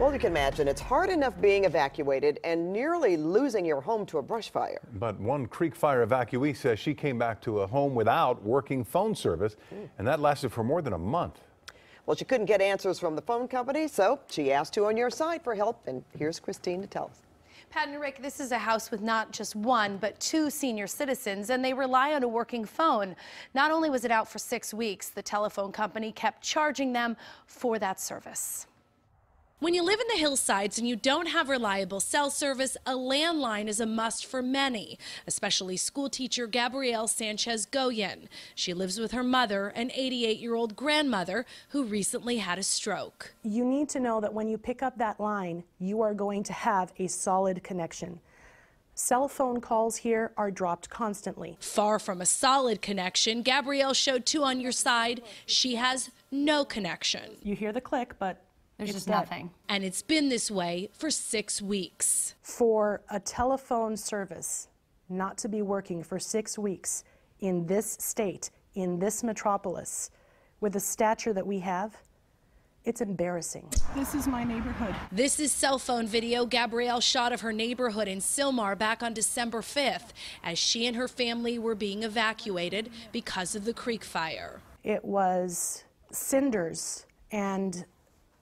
Well, you can imagine it's hard enough being evacuated and nearly losing your home to a brush fire. But one Creek Fire evacuee says she came back to a home without working phone service, and that lasted for more than a month. Well, she couldn't get answers from the phone company, so she asked Two on Your Side for help, and here's Kristine to tell us. Pat and Rick, this is a house with not just one, but two senior citizens, and they rely on a working phone. Not only was it out for 6 weeks, the telephone company kept charging them for that service. When you live in the hillsides and you don't have reliable cell service, a landline is a must for many, especially school teacher Gabrielle Sanchez-Goyen. She lives with her mother, an 88-year-old grandmother who recently had a stroke. You need to know that when you pick up that line, you are going to have a solid connection. Cell phone calls here are dropped constantly. Far from a solid connection, Gabrielle showed Two on Your Side she has no connection. You hear the click, but there's just nothing. And it's been this way for 6 weeks. For a telephone service not to be working for 6 weeks in this state, in this metropolis, with the stature that we have, it's embarrassing. This is my neighborhood. This is cell phone video Gabrielle shot of her neighborhood in Sylmar back on December 5th as she and her family were being evacuated because of the Creek Fire. It was cinders and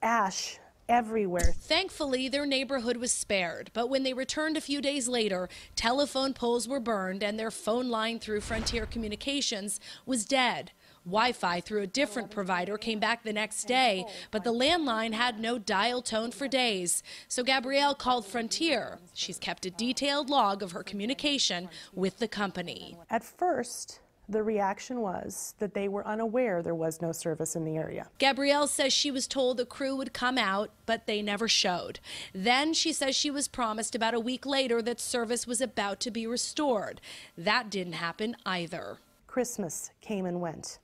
ash everywhere. Thankfully, their neighborhood was spared, but when they returned a few days later, telephone poles were burned and their phone line through Frontier Communications was dead. Wi-Fi through a different provider came back the next day, but the landline had no dial tone for days. So Gabrielle called Frontier. She's kept a detailed log of her communication with the company. At first, the reaction was that they were unaware there was no service in the area. Gabrielle says she was told the crew would come out, but they never showed. Then she says she was promised about a week later that service was about to be restored. That didn't happen either. Christmas came and went.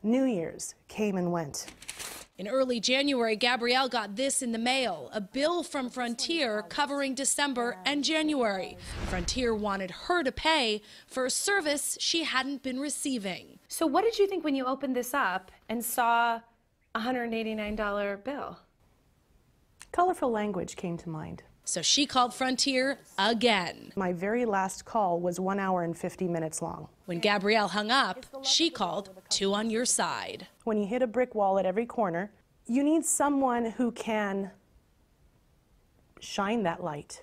New Year's came and went. In early January, Gabrielle got this in the mail, a bill from Frontier covering December and January. Frontier wanted her to pay for a service she hadn't been receiving. So what did you think when you opened this up and saw a $189 bill? Colorful language came to mind. So she called Frontier again. My very last call was 1 hour and 50 minutes long. When Gabrielle hung up, she called Two on Your Side. When you hit a brick wall at every corner, you need someone who can shine that light.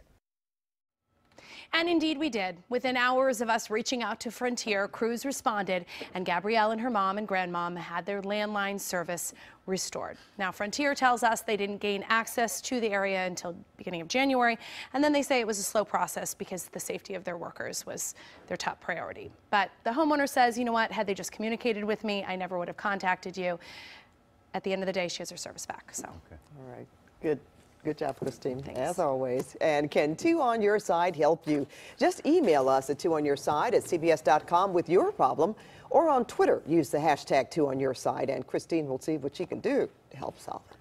And indeed we did. Within hours of us reaching out to Frontier, crews responded, and Gabrielle and her mom and grandmom had their landline service restored. Now, Frontier tells us they didn't gain access to the area until beginning of January, and then they say it was a slow process because the safety of their workers was their top priority. But the homeowner says, you know what, had they just communicated with me, I never would have contacted you. At the end of the day, she has her service back. So. Okay. All right. Good. Good job, Kristine, Thanks. as always. And can Two on Your Side help you? Just email us at twoonyourside@cbs.com with your problem, or on Twitter, use the hashtag #TwoOnYourSide, and Kristine will see what she can do to help solve it.